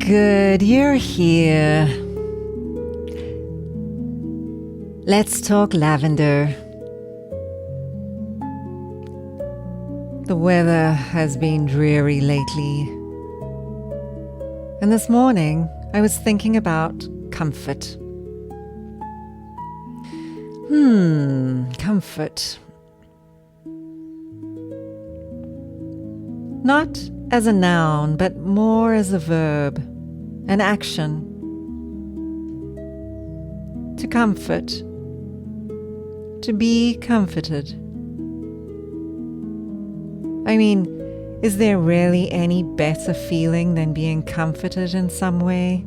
Good, you're here. Let's talk lavender. The weather has been dreary lately. And this morning, I was thinking about comfort. Comfort. Not as a noun, but more as a verb, an action. To comfort. To be comforted. I mean, is there really any better feeling than being comforted in some way?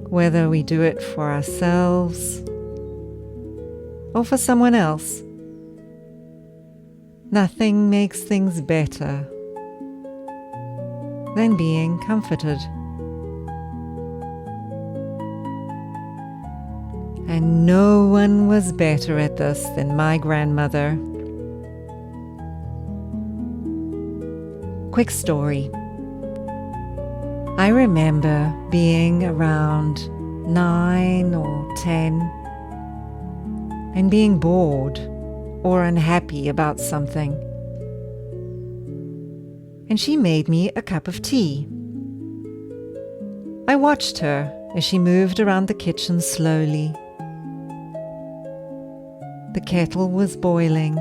Whether we do it for ourselves or for someone else, nothing makes things better than being comforted. And no one was better at this than my grandmother. Quick story. I remember being around 9 or 10 and being bored or unhappy about something. And she made me a cup of tea. I watched her as she moved around the kitchen slowly. The kettle was boiling,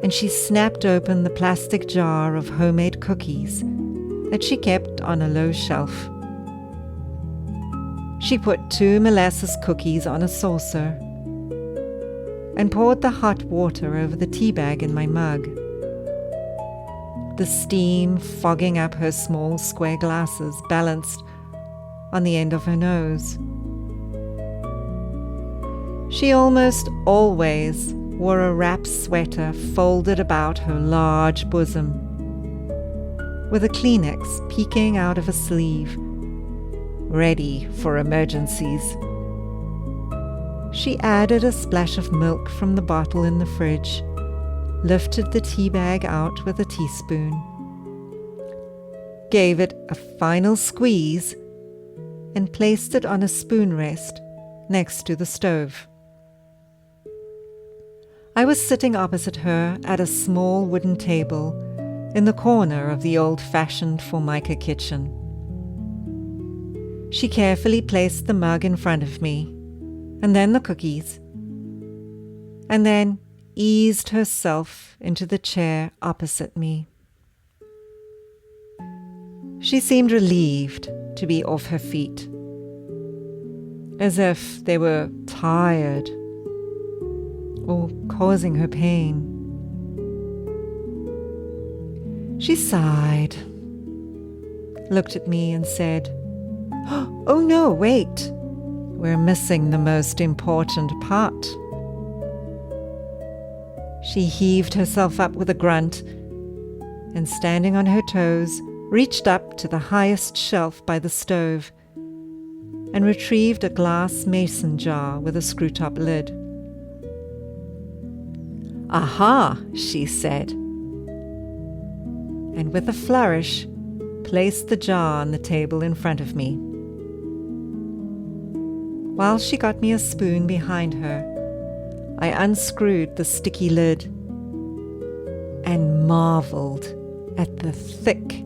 and she snapped open the plastic jar of homemade cookies that she kept on a low shelf. She put 2 molasses cookies on a saucer and poured the hot water over the tea bag in my mug, the steam fogging up her small square glasses balanced on the end of her nose. She almost always wore a wrap sweater folded about her large bosom, with a Kleenex peeking out of a sleeve, ready for emergencies. She added a splash of milk from the bottle in the fridge, lifted the tea bag out with a teaspoon, gave it a final squeeze, and placed it on a spoon rest next to the stove. I was sitting opposite her at a small wooden table in the corner of the old-fashioned Formica kitchen. She carefully placed the mug in front of me, and then the cookies, and then eased herself into the chair opposite me. She seemed relieved to be off her feet, as if they were tired or causing her pain. She sighed, looked at me and said, "Oh no, wait, we're missing the most important part." She heaved herself up with a grunt and, standing on her toes, reached up to the highest shelf by the stove and retrieved a glass mason jar with a screw-top lid. "Aha," she said, and with a flourish placed the jar on the table in front of me. While she got me a spoon behind her, I unscrewed the sticky lid and marveled at the thick,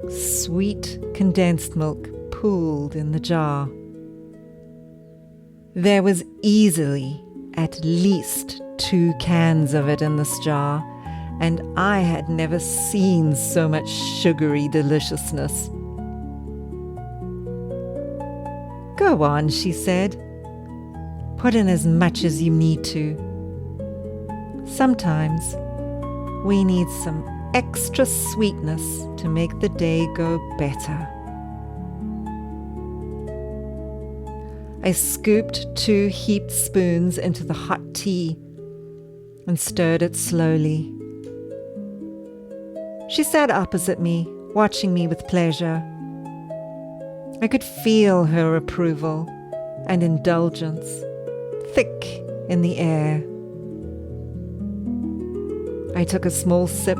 sweet condensed milk pooled in the jar. There was easily at least 2 cans of it in this jar, and I had never seen so much sugary deliciousness. "Go on," she said. "Put in as much as you need to. Sometimes we need some extra sweetness to make the day go better." I scooped 2 heaped spoons into the hot tea and stirred it slowly. She sat opposite me, watching me with pleasure. I could feel her approval and indulgence, thick in the air. I took a small sip,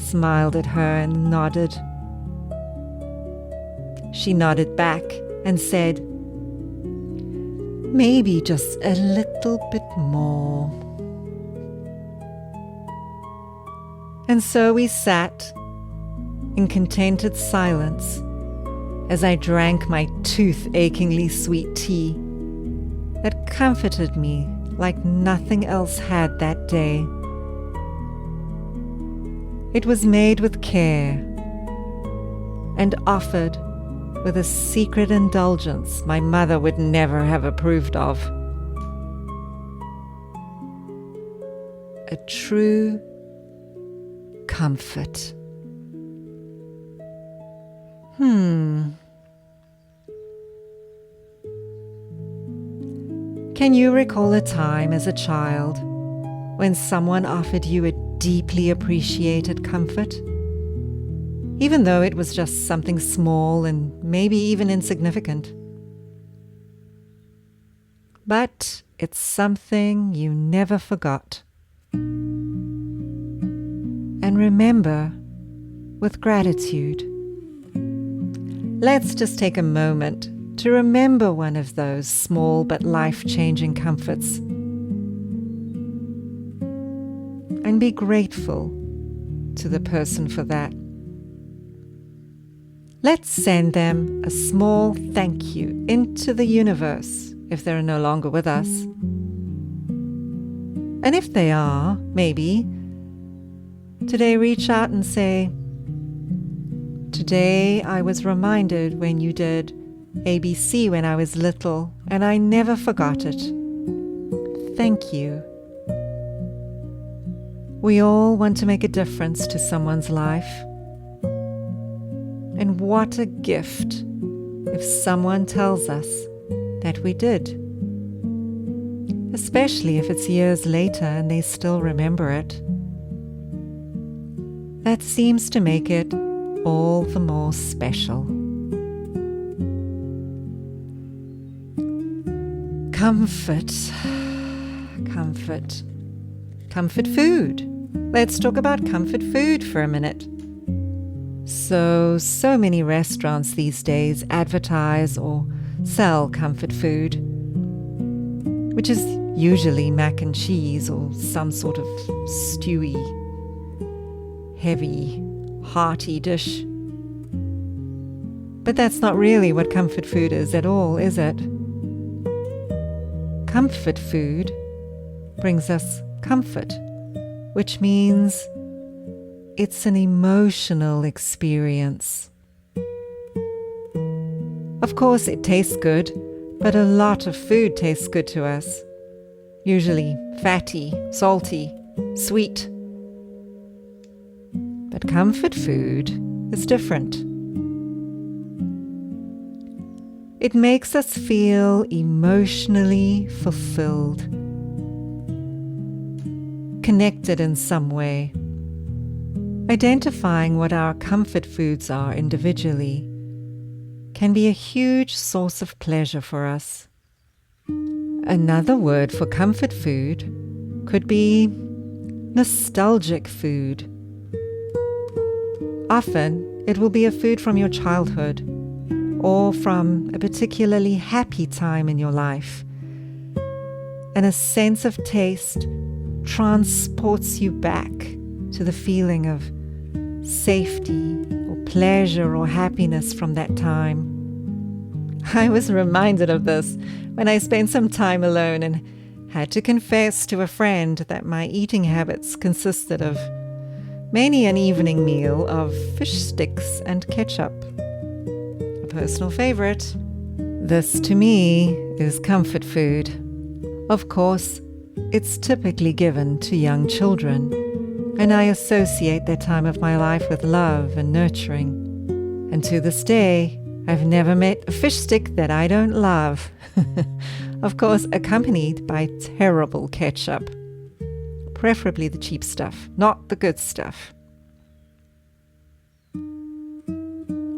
smiled at her and nodded. She nodded back and said, "Maybe just a little bit more." And so we sat in contented silence as I drank my tooth-achingly sweet tea that comforted me like nothing else had that day. It was made with care and offered with a secret indulgence my mother would never have approved of. A true comfort. Can you recall a time as a child when someone offered you a deeply appreciated comfort? Even though it was just something small and maybe even insignificant. But it's something you never forgot. And remember with gratitude. Let's just take a moment to remember one of those small but life-changing comforts. And be grateful to the person for that. Let's send them a small thank you into the universe if they're no longer with us. And if they are, maybe, today reach out and say, "Today I was reminded when you did ABC when I was little, and I never forgot it. Thank you." We all want to make a difference to someone's life. And what a gift if someone tells us that we did. Especially if it's years later and they still remember it. That seems to make it all the more special. Comfort. Comfort. Comfort food. Let's talk about comfort food for a minute. So many restaurants these days advertise or sell comfort food, which is usually mac and cheese or some sort of stewy, heavy, hearty dish. But that's not really what comfort food is at all, is it? Comfort food brings us comfort, which means it's an emotional experience. Of course, it tastes good, but a lot of food tastes good to us. Usually fatty, salty, sweet. But comfort food is different. It makes us feel emotionally fulfilled, connected in some way. Identifying what our comfort foods are individually can be a huge source of pleasure for us. Another word for comfort food could be nostalgic food. Often, it will be a food from your childhood or from a particularly happy time in your life. And a sense of taste transports you back to the feeling of safety or pleasure or happiness from that time. I was reminded of this when I spent some time alone and had to confess to a friend that my eating habits consisted of mainly an evening meal of fish sticks and ketchup. A personal favorite. This to me is comfort food. Of course, it's typically given to young children, and I associate that time of my life with love and nurturing. And to this day, I've never met a fish stick that I don't love. Of course, accompanied by terrible ketchup. Preferably the cheap stuff, not the good stuff.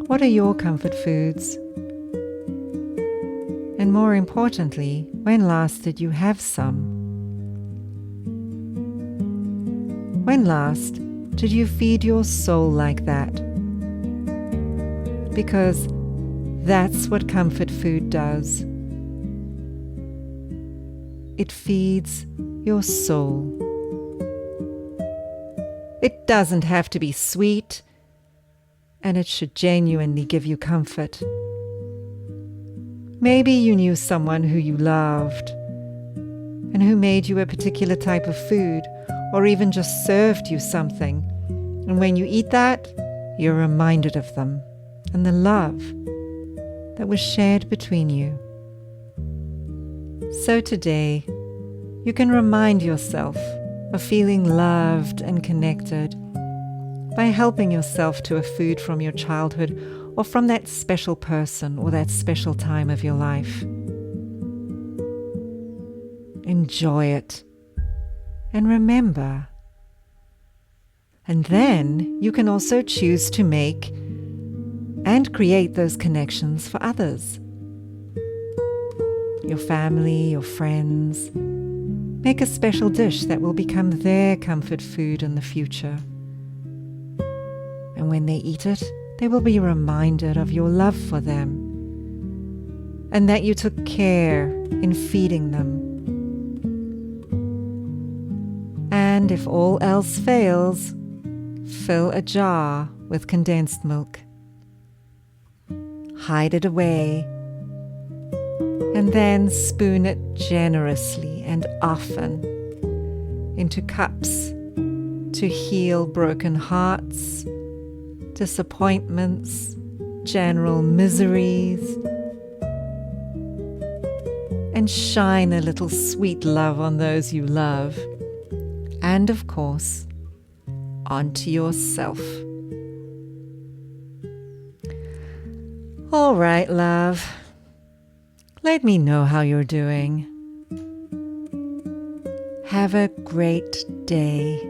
What are your comfort foods? And more importantly, when last did you have some? When last did you feed your soul like that? Because that's what comfort food does. It feeds your soul. It doesn't have to be sweet, and it should genuinely give you comfort. Maybe you knew someone who you loved and who made you a particular type of food, or even just served you something. And when you eat that, you're reminded of them and the love that was shared between you. So today, you can remind yourself of feeling loved and connected by helping yourself to a food from your childhood or from that special person or that special time of your life. Enjoy it and remember. And then you can also choose to make and create those connections for others. Your family, your friends. Make a special dish that will become their comfort food in the future. And when they eat it, they will be reminded of your love for them and that you took care in feeding them. And if all else fails, fill a jar with condensed milk. Hide it away, and then spoon it generously and often into cups to heal broken hearts, disappointments, general miseries, and shine a little sweet love on those you love, and of course, onto yourself. All right, love. Let me know how you're doing. Have a great day.